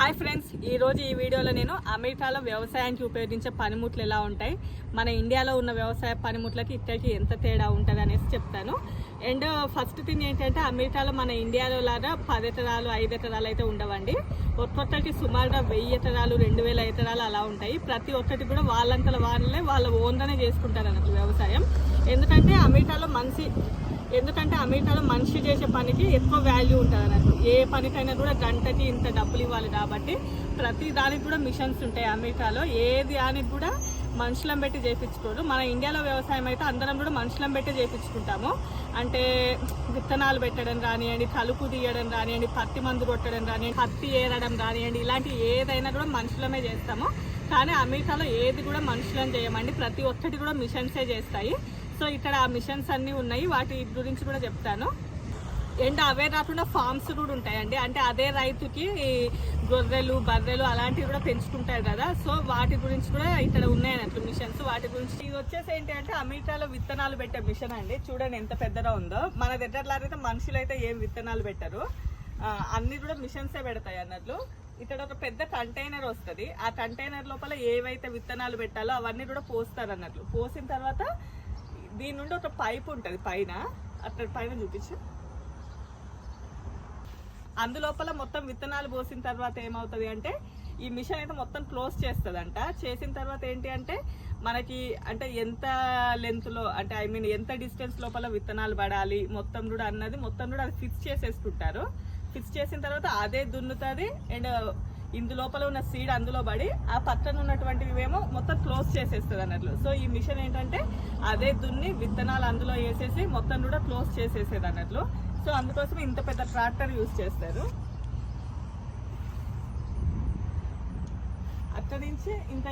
Hi friends, ఈరోజు ఈ వీడియోలో నేను అమెరికాలో వ్యవసాయానికి ఉపయోగించే పనిముట్లు ఎలా ఉంటాయి, మన ఇండియాలో ఉన్న వ్యవసాయ పనిముట్లకి ఇక్కడికి ఎంత తేడా ఉంటుంది అనేసి చెప్తాను. అండ్ ఫస్ట్ థింగ్ ఏంటంటే, అమెరికాలో మన ఇండియాలో లాగా 10 ఎకరాలు 5 ఎకరాలు అయితే ఉండవండి. ఒక్కొక్కటి సుమారుగా 1000 ఎకరాలు 2000 ఎకరాలు అలా ఉంటాయి. ప్రతి ఒక్కటి కూడా వాళ్ళంతల వాళ్ళే వాళ్ళ ఓన్గానే చేసుకుంటారు అన్నట్టు వ్యవసాయం. ఎందుకంటే అమెరికాలో మనిషి చేసే పనికి ఎక్కువ వాల్యూ ఉంటుంది అన్నట్టు. ఏ పనికైనా కూడా గంటకి ఇంత డబ్బులు ఇవ్వాలి కాబట్టి ప్రతి దానికి కూడా మిషన్స్ ఉంటాయి అమెరికాలో. ఏది దానికి కూడా మనుషులను పెట్టి చేయించుకోరు. మన ఇండియాలో వ్యవసాయం అయితే అందరం కూడా మనుషులను పెట్టి చేయించుకుంటాము. అంటే విత్తనాలు పెట్టడం కానివ్వండి, కలుపు తీయడం కానివ్వండి, పత్తి మందు కొట్టడం కానివ్వండి, పత్తి ఏరడం కానివ్వండి, ఇలాంటి ఏదైనా కూడా మనుషులమే చేస్తాము. కానీ అమెరికాలో ఏది కూడా మనుషులను చేయమండి, ప్రతి ఒక్కటి కూడా మిషన్సే చేస్తాయి. సో ఇక్కడ ఆ మిషన్స్ అన్నీ ఉన్నాయి, వాటి గురించి కూడా చెప్తాను. అండ్ అవే కాకుండా ఫార్మ్స్ కూడా ఉంటాయండి. అంటే అదే రైతుకి గొర్రెలు బర్రెలు అలాంటివి కూడా పెంచుకుంటారు కదా, సో వాటి గురించి కూడా ఇక్కడ ఉన్నాయన్నట్లు మిషన్స్. వాటి గురించి ఇది వచ్చేసి ఏంటి అంటే, అమెరికాలో విత్తనాలు పెట్టే మిషన్ అండి. చూడండి ఎంత పెద్దగా ఉందో. మన దగ్గరలాగైతే మనుషులు అయితే ఏం విత్తనాలు పెట్టరు, అన్ని కూడా మిషన్సే పెడతాయి అన్నట్లు. ఇక్కడ ఒక పెద్ద కంటైనర్ వస్తుంది. ఆ కంటైనర్ లోపల ఏవైతే విత్తనాలు పెట్టాలో అవన్నీ కూడా పోస్తారు అన్నట్లు. పోసిన తర్వాత దీని నుండి ఒక పైప్ ఉంటుంది పైన, అక్కడ పైన చూపించు. అందులోపల మొత్తం విత్తనాలు పోసిన తర్వాత ఏమవుతుంది అంటే, ఈ మిషన్ అయితే మొత్తం క్లోజ్ చేస్తుందంట. చేసిన తర్వాత ఏంటి అంటే, మనకి అంటే ఎంత లెంత్లో అంటే ఎంత డిస్టెన్స్ లోపల విత్తనాలు పడాలి మొత్తం కూడా అన్నది మొత్తం కూడా అది ఫిక్స్ చేసేసుకుంటారు. ఫిక్స్ చేసిన తర్వాత అదే దున్నుతుంది. అండ్ ఇందులోపల ఉన్న సీడ్ అందులో పడి ఆ పక్కన ఉన్నటువంటివి ఏమో మొత్తం క్లోజ్ చేసేస్తుంది అన్నట్లు. సో ఈ మిషన్ ఏంటంటే అదే దున్ని విత్తనాలు అందులో వేసేసి మొత్తం కూడా క్లోజ్ చేసేసేది అన్నట్లు. సో అందుకోసం ఇంత పెద్ద ట్రాక్టర్ యూజ్ చేస్తారు. అక్కడి నుంచి ఇంకా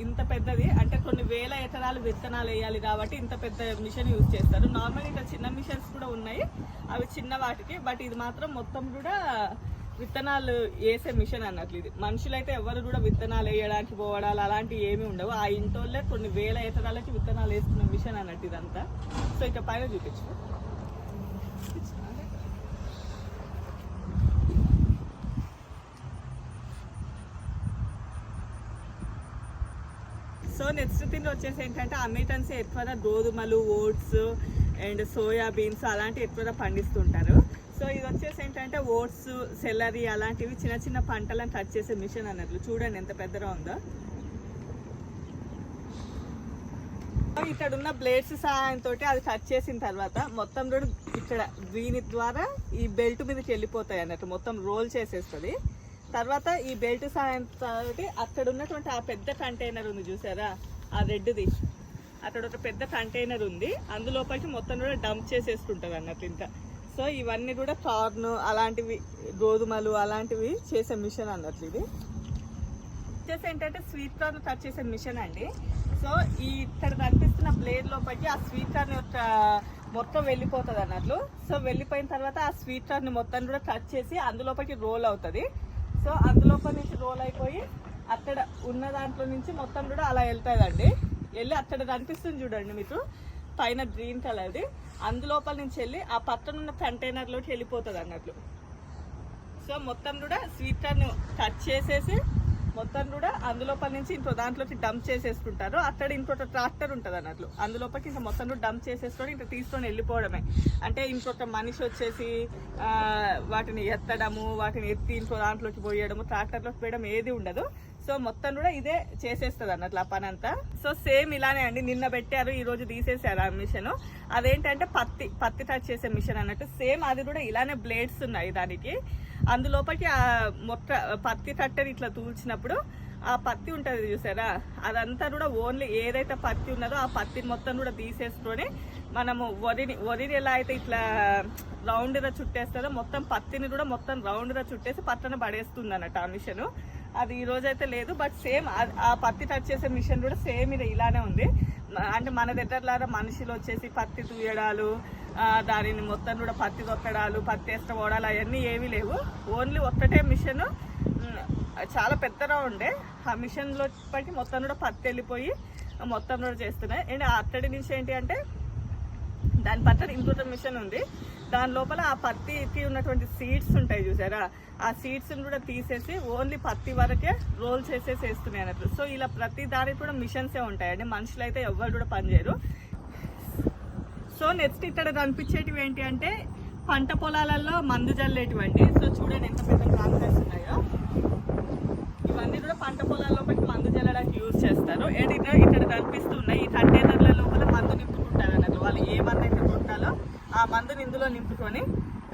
ఇంత పెద్దది అంటే కొన్ని వేల ఎకరాలు విత్తనాలు వేయాలి కాబట్టి ఇంత పెద్ద మిషన్ యూజ్ చేస్తారు. నార్మల్ ఇంకా చిన్న మిషన్స్ కూడా ఉన్నాయి, అవి చిన్న వాటికి. బట్ ఇది మాత్రం మొత్తం కూడా విత్తనాలు వేసే మిషన్ అన్నట్లు. ఇది మనుషులైతే ఎవరు కూడా విత్తనాలు వేయడానికి పోవడాలు అలాంటివి ఏమీ ఉండవు. ఆ ఇంటోళ్ళే కొన్ని వేల ఎకరాలకి విత్తనాలు వేసుకున్న మిషన్ అన్నట్టు ఇదంతా. సో ఇక పైన చూపించు. సో నెక్స్ట్ థింగ్ వచ్చేసి ఏంటంటే, అమెరికన్స్ ఎక్కువగా గోధుమలు, ఓట్స్ అండ్ సోయాబీన్స్ అలాంటివి ఎక్కువగా పండిస్తుంటారు. సో ఇది వచ్చేసి ఏంటంటే ఓట్స్, సెలరీ అలాంటివి చిన్న చిన్న పంటలను కట్ చేసే మిషన్ అన్నట్లు. చూడండి ఎంత పెద్దగా ఉందో. ఇక్కడ ఉన్న బ్లేడ్స్ సహాయంతో అది కట్ చేసిన తర్వాత మొత్తం కూడా ఇక్కడ దీని ద్వారా ఈ బెల్ట్ మీదకి వెళ్ళిపోతాయి అన్నట్టు. మొత్తం రోల్ చేసేస్తుంది. తర్వాత ఈ బెల్ట్ సహాయంతో అక్కడ ఉన్నటువంటి ఆ పెద్ద కంటైనర్ ఉంది చూసారా, ఆ రెడ్ది, అక్కడ ఒక పెద్ద కంటైనర్ ఉంది. అందులోపలికి మొత్తం కూడా డంప్ చేసేసుకుంటుంది అన్నట్టు ఇంకా. సో ఇవన్నీ కూడా కార్న్ అలాంటివి, గోధుమలు అలాంటివి చేసే మిషన్ అన్నట్లు. ఇది వచ్చేసి ఏంటంటే స్వీట్ కార్న్ కట్ చేసే మిషన్ అండి. సో ఈ ఇక్కడ కనిపిస్తున్న బ్లేడ్ లోపలికి ఆ స్వీట్ కార్న్ యొక్క మొత్తం వెళ్ళిపోతుంది అన్నట్లు. సో వెళ్ళిపోయిన తర్వాత ఆ స్వీట్ కార్న్ మొత్తం కూడా కట్ చేసి అందులోపలికి రోల్ అవుతుంది. సో అందులోపల నుంచి రోల్ అయిపోయి అక్కడ ఉన్న దాంట్లో నుంచి మొత్తం కూడా అలా వెళ్తుందండి. వెళ్ళి అక్కడ కనిపిస్తుంది చూడండి మీకు పైన గ్రీన్ కలర్ది, అందులోపల నుంచి వెళ్ళి ఆ పక్కన ఉన్న కంటైనర్లోకి వెళ్ళిపోతుంది అన్నట్లు. సో మొత్తం కూడా స్వీట్ కార్న్ కట్ చేసేసి మొత్తం కూడా అందులోపల నుంచి ఇంకో దాంట్లోకి డంప్ చేసేసుకుంటారు. అక్కడ ఇంకొక ట్రాక్టర్ ఉంటుంది అన్నట్లు. అందులోపలికి ఇంకా మొత్తం కూడా డంప్ చేసేసుకొని ఇంకా తీసుకొని వెళ్ళిపోవడమే. అంటే ఇంకొక మనిషి వచ్చేసి వాటిని ఎత్తడము, వాటిని ఎత్తి ఇంకో దాంట్లోకి పోయడము, ట్రాక్టర్లోకి పోయడం ఏది ఉండదు. సో మొత్తం కూడా ఇదే చేసేస్తుంది అన్నట్లు ఆ పని అంతా. సో సేమ్ ఇలానే అండి, నిన్న పెట్టారు ఈ రోజు తీసేసారు ఆ మిషన్. అదేంటంటే పత్తి టచ్ చేసే మిషన్ అన్నట్టు. సేమ్ అది కూడా ఇలానే బ్లేడ్స్ ఉన్నాయి దానికి. అందులోపలికి ఆ పత్తి కట్టని ఇట్లా తూల్చినప్పుడు ఆ పత్తి ఉంటుంది చూసారా, అదంతా కూడా ఓన్లీ ఏదైతే పత్తి ఉన్నదో ఆ పత్తిని మొత్తం కూడా తీసేసుకొని మనము వరిని ఎలా అయితే ఇట్లా రౌండ్గా చుట్టేస్తుందో మొత్తం పత్తిని కూడా మొత్తం రౌండ్గా చుట్టేసి పక్కన పడేస్తుంది అన్నట్టు ఆ మిషన్. అది ఈ రోజైతే లేదు, బట్ సేమ్ ఆ పత్తి టచ్ చేసే మిషన్ కూడా సేమ్ ఇది ఇలానే ఉంది. అంటే మన దగ్గరలాగా మనుషులు వచ్చేసి పత్తి తూయడాలు, దానిని మొత్తం కూడా పత్తి తొక్కడాలు, పత్తి వేసుకోవడాలు అవన్నీ ఏమీ లేవు. ఓన్లీ ఒక్కటే మిషన్, చాలా పెద్దగా ఉండే. ఆ మిషన్లో పట్టి మొత్తం కూడా పత్తి వెళ్ళిపోయి మొత్తం కూడా చేస్తున్నాయి. అండ్ అక్కడి నుంచి ఏంటి అంటే దాని పక్కన ఇంకొక మిషన్ ఉంది, దాని లోపల ఆ పత్తికి ఉన్నటువంటి సీడ్స్ ఉంటాయి చూసారా, ఆ సీడ్స్ కూడా తీసేసి ఓన్లీ పత్తి వరకే రోల్ చేసేసి వేస్తున్నాయి అన్నట్లు. సో ఇలా ప్రతి దానికి కూడా మిషన్సే ఉంటాయండి, మనుషులు అయితే ఎవరు కూడా పనిచేయరు. సో నెక్స్ట్ ఇక్కడ కనిపించేటివి ఏంటి అంటే పంట పొలాలలో మందు జల్లేటివండి. సో చూడండి ఎంత పెద్ద ట్రాక్టర్స్ ఉన్నాయో, ఇవన్నీ కూడా పంట పొలాల్లో పెట్టి మందు జల్లడానికి యూజ్ చేస్తారు. అండ్ ఇక్కడ కనిపిస్తున్నాయి ఈ కంటైనర్ల లోపల మందు నింపుకుంటారు అన్నట్లు. వాళ్ళు ఏ మందు అయితే కొట్టాలో ఆ మందుని ఇందులో నింపుకొని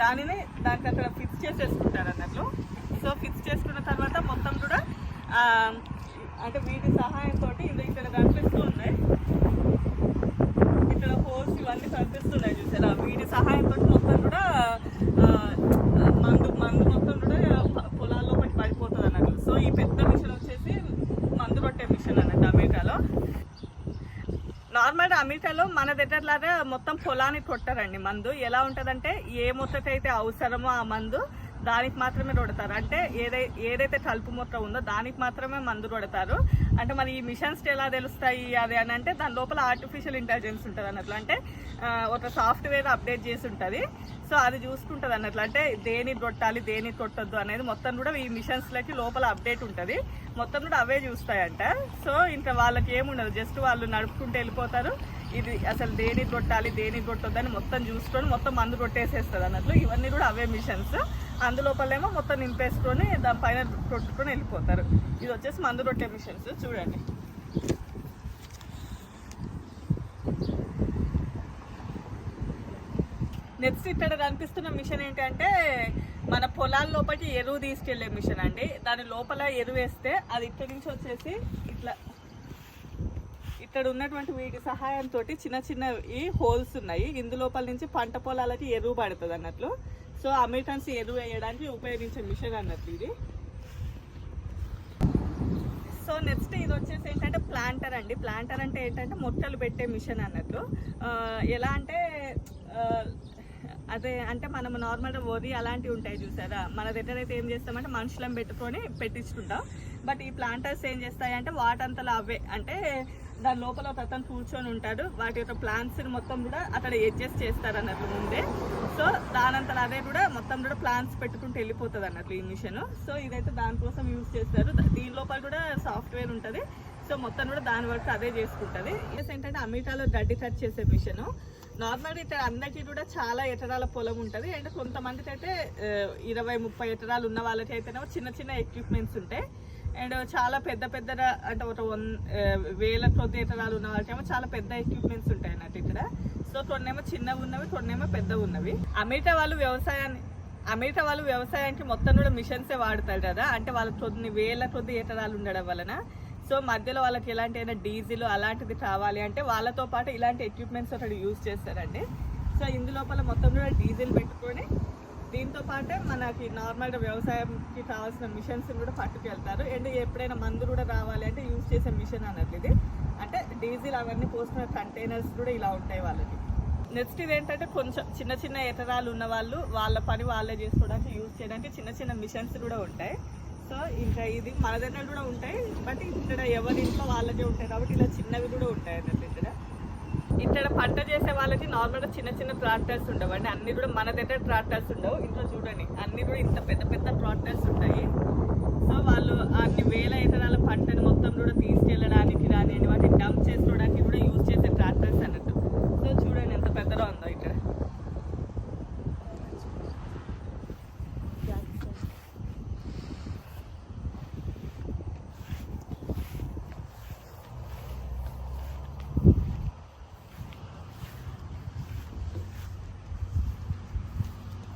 దానిని దానికి అక్కడ ఫిక్స్ చేసేసుకుంటారు అన్నట్లు. సో ఫిక్స్ చేసుకున్న తర్వాత మొత్తం కూడా అంటే వీటి సహాయంతో ఇక్కడ కనిపిస్తూ ఉన్నాయి, ఇక్కడ హోల్స్ ఇవన్నీ కనిపిస్తున్నాయి చూసారా, వీటి సహాయంతో మొత్తం కూడా మందు మొత్తం కూడా పొలాల్లో పట్టి పడిపోతుంది అన్నట్లు. సో ఈ పెద్ద మిషన్ వచ్చేసి మందు కొట్టే మిషన్ అన్నట్టు అమెరికాలో. నార్మల్గా అమెరికాలో మన దగ్గరలాగా మొత్తం పొలానికి కొట్టారండి మందు. ఎలా ఉంటుందంటే ఏ మొత్తకైతే అవసరమో ఆ మందు దానికి మాత్రమే కొడతారు. అంటే ఏదైతే కలుపు మొత్తం ఉందో దానికి మాత్రమే మందు కొడతారు. అంటే మరి ఈ మిషన్స్ ఎలా తెలుస్తాయి అది అని అంటే దాని లోపల ఆర్టిఫిషియల్ ఇంటెలిజెన్స్ ఉంటుంది అన్నట్లు. అంటే ఒక సాఫ్ట్వేర్ అప్డేట్ చేసి ఉంటుంది. సో అది చూసుకుంటుంది అన్నట్లు. అంటే దేనికి కొట్టాలి దేనికి కొట్టొద్దు అనేది మొత్తం కూడా ఈ మిషన్స్లకి లోపల అప్డేట్ ఉంటుంది, మొత్తం కూడా అవే చూస్తాయంట. సో ఇంకా వాళ్ళకి ఏముండదు, జస్ట్ వాళ్ళు నడుపుకుంటూ వెళ్ళిపోతారు. ఇది అసలు దేనికి కొట్టాలి దేనికి కొట్టొద్దు అని మొత్తం చూసుకొని మొత్తం మందు కొట్టేసేస్తుంది అన్నట్లు. ఇవన్నీ కూడా అవే మిషన్స్, అందులోపలేమో మొత్తం నింపేసుకొని దానిపైన కొట్టుకొని వెళ్ళిపోతారు. ఇది వచ్చేసి మందు కొట్టే మిషన్స్ చూడండి. నెక్స్ట్ ఇక్కడ కనిపిస్తున్న మిషన్ ఏంటంటే మన పొలాల లోపలికి ఎరువు తీసుకెళ్లే మిషన్ అండి. దాని లోపల ఎరువు వేస్తే అది ఇక్కడి నుంచి వచ్చేసి ఇట్లా ఇక్కడ ఉన్నటువంటి వీటి సహాయంతో చిన్న చిన్నవి హోల్స్ ఉన్నాయి, ఇందులోపల నుంచి పంట పొలాలకి ఎరువు పడుతుంది అన్నట్లు. సో అమెరికన్స్ ఎరువు వేయడానికి ఉపయోగించే మిషన్ అన్నట్లు ఇది. సో నెక్స్ట్ ఇది వచ్చేసి ఏంటంటే ప్లాంటర్ అండి. ప్లాంటర్ అంటే ఏంటంటే మొక్కలు పెట్టే మిషన్ అన్నట్లు. ఎలా అంటే అదే అంటే మనం నార్మల్గా వరి అలాంటివి ఉంటాయి చూసారా, మన దగ్గర అయితే ఏం చేస్తామంటే మనుషులను పెట్టుకొని పెట్టించుకుంటాం. బట్ ఈ ప్లాంటర్స్ ఏం చేస్తాయంటే వాటంతలో అవే, అంటే దాని లోపల ఒక అతను కూర్చొని ఉంటాడు, వాటి యొక్క ప్లాంట్స్ని మొత్తం కూడా అక్కడ అడ్జస్ట్ చేస్తారు అన్నట్లు ముందే. సో దానంతలో అదే కూడా మొత్తం కూడా ప్లాంట్స్ పెట్టుకుంటూ వెళ్ళిపోతుంది అన్నట్లు ఈ మిషన్. సో ఇదైతే దానికోసం యూజ్ చేస్తారు. దీని లోపల కూడా సాఫ్ట్వేర్ ఉంటుంది. సో మొత్తం కూడా దాని వరకు అదే చేసుకుంటుంది. ఏంటంటే అమెరికాలో గడ్డి కట్ చేసే మిషన్. నార్మల్గా ఇక్కడ అందరికీ కూడా చాలా ఎకరాల పొలం ఉంటుంది. అండ్ కొంతమందికి అయితే 20-30 ఎకరాలు ఉన్న వాళ్ళకి అయితేనేమో చిన్న చిన్న ఎక్విప్మెంట్స్ ఉంటాయి. అండ్ చాలా పెద్ద అంటే ఒక 1000 కొద్ది ఎకరాలు ఉన్న వాళ్ళకేమో చాలా పెద్ద ఎక్విప్మెంట్స్ ఉంటాయి అన్నట్టు ఇక్కడ. సో కొన్నేమో చిన్నవి ఉన్నవి, కొన్నేమో పెద్దవి ఉన్నవి. అమెరికా వాళ్ళు వ్యవసాయానికి మొత్తం కూడా మిషన్సే వాడతారు కదా. అంటే వాళ్ళకి కొన్ని వేల కొద్ది ఎకరాలు ఉండడం వలన సో మధ్యలో వాళ్ళకి ఎలాంటి అయినా డీజిల్ అలాంటిది కావాలి అంటే వాళ్ళతో పాటు ఇలాంటి ఎక్విప్మెంట్స్ ఒకటి యూజ్ చేస్తారండి. సో ఇందులోపల మొత్తం కూడా డీజిల్ పెట్టుకొని దీంతో పాటే మనకి నార్మల్గా వ్యవసాయంకి కావాల్సిన మిషన్స్ కూడా పట్టుకెళ్తారు. అండ్ ఎప్పుడైనా మందు కూడా రావాలి అంటే యూజ్ చేసే మిషన్ అన్నట్లు ఇది. అంటే డీజిల్ అవన్నీ పోసిన కంటైనర్స్ కూడా ఇలా ఉంటాయి వాళ్ళకి. నెక్స్ట్ ఇదేంటంటే కొంచెం చిన్న చిన్న ఎకరాలు ఉన్న వాళ్ళు వాళ్ళ పని వాళ్ళే చేసుకోవడానికి యూజ్ చేయడానికి చిన్న చిన్న మిషన్స్ కూడా ఉంటాయి. సో ఇంకా ఇది మన దగ్గర కూడా ఉంటాయి, బట్ ఇక్కడ ఎవరి ఇంట్లో వాళ్ళకే ఉంటాయి కాబట్టి ఇలా చిన్నవి కూడా ఉంటాయి అన్నట్టు. ఇక్కడ పంట చేసే వాళ్ళకి నార్మల్గా చిన్న చిన్న ట్రాక్టర్స్ ఉండవు అండి, అన్ని కూడా మన దగ్గర ట్రాక్టర్స్ ఉండవు. ఇంట్లో చూడండి అన్ని కూడా ఇంత పెద్ద పెద్ద ట్రాక్టర్స్ ఉంటాయి. సో వాళ్ళు అన్ని వేల ఎకరాల పంటను మొత్తం కూడా తీసుకెళ్ళడానికి కానీ వాటిని డంప్ చేసుకోవడానికి కూడా యూజ్ చేసే ట్రాక్టర్స్ అన్నట్టు. సో చూడండి ఎంత పెద్దగా ఉందో ఇక్కడ.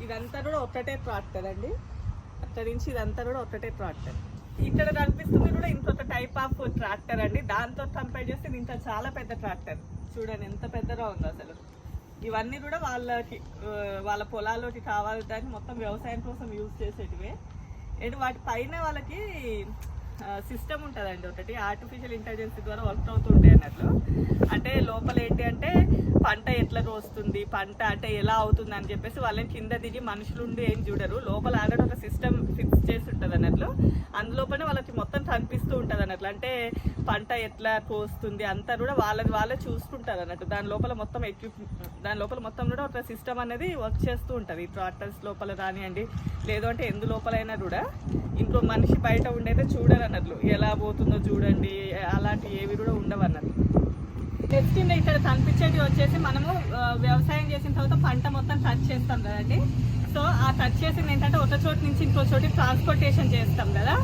ఇదంతా కూడా ఒకటే ట్రాక్టర్ అండి, అక్కడి నుంచి ఇదంతా కూడా ఒకటే ట్రాక్టర్. ఇక్కడ కనిపిస్తుంది కూడా ఇంకొక టైప్ ఆఫ్ ట్రాక్టర్ అండి. దాంతో కంపేర్ చేస్తే ఇది ఇంకా చాలా పెద్ద ట్రాక్టర్. చూడండి ఎంత పెద్దగా ఉందో అసలు. ఇవన్నీ కూడా వాళ్ళ పొలాల్లోకి కావాలని మొత్తం వ్యవసాయం కోసం యూజ్ చేసేటివే. అండ్ వాటి పైన వాళ్ళకి సిస్టమ్ ఉంటుందండి ఒకటి, ఆర్టిఫిషియల్ ఇంటెలిజెన్స్ ద్వారా వర్క్ అవుతుంటాయి అన్నట్లు. అంటే లోపల ఏంటి అంటే పంట ఎట్లా వస్తుంది, పంట అంటే ఎలా అవుతుంది అని చెప్పేసి వాళ్ళని కింద దిగి మనుషులుండి ఏం చూడరు, లోపల ఆల్రెడీ ఒక సిస్టమ్ ఫిక్స్ చేసి ఉంటుంది అన్నట్లు. అందులోపనే వాళ్ళకి మొత్తం కనిపిస్తూ ఉంటుంది అన్నట్లు. అంటే పంట ఎట్లా కోస్తుంది అంతా కూడా వాళ్ళే చూసుకుంటారు అన్నట్టు. దాని లోపల మొత్తం కూడా ఒక సిస్టమ్ అనేది వర్క్ చేస్తూ ఉంటుంది. ట్రాక్టర్స్ లోపల రానియండి, లేదు అంటే ఎందు లోపలైనా కూడా ఇంకో మనిషి బయట ఉండైతే చూడరు అన్నట్లు. ఎలా పోతుందో చూడండి, అలాంటి ఏవి కూడా ఉండవు అన్నట్లు. నెక్స్ట్ ఇక్కడ కనిపించేది వచ్చేసి మనము వ్యవసాయం చేసిన తర్వాత పంట మొత్తం టచ్ చేస్తాం కదండి. సో ఆ టచ్ చేసింది ఏంటంటే ఒక చోటు నుంచి ఇంకో చోటి ట్రాన్స్పోర్టేషన్ చేస్తాం కదా.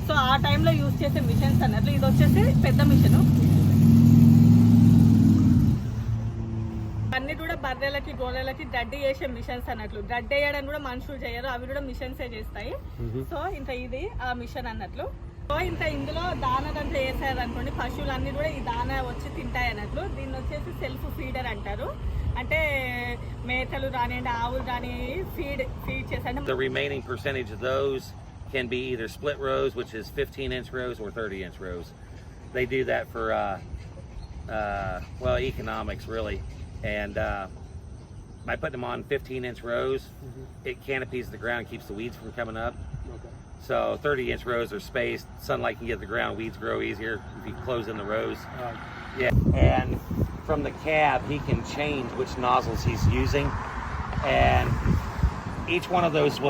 సో ఆ టైంలో యూజ్ చేసే మిషన్స్ అన్నట్లు. ఇది వచ్చేసి పెద్ద మిషన్. అన్ని కూడా బర్రెలకి గోరెలకి గడ్డి చేసే మిషన్స్ అన్నట్లు. గడ్డి వేయడం కూడా మనుషులు చేయరు, అవి కూడా మిషన్సే చేస్తాయి. సో ఇంకా ఇది ఆ మిషన్ అన్నట్లు. సో ఇంకా ఇందులో దాన దాంట్లో వేసారు అనుకోండి, పశువులు అన్ని కూడా ఈ దాన వచ్చి తింటాయి అన్నట్లు. దీన్ని వచ్చేసి సెల్ఫ్ ఫీడర్ అంటారు. అంటే మేకలు రానియండి, ఆవులు రాని feed చేసండి. The remaining percentage of those can be either split rows, which is 15-inch rows, or 30-inch rows. They do that for well, economics really. And by putting them on 15-inch rows, it canopies the ground, keeps the weeds from coming up. Okay. So 30-inch rows are spaced. Sunlight can get to the ground. Weeds grow easier if you close in the rows. Yeah. And from the cab, he can change which nozzles he's using, and each one of those will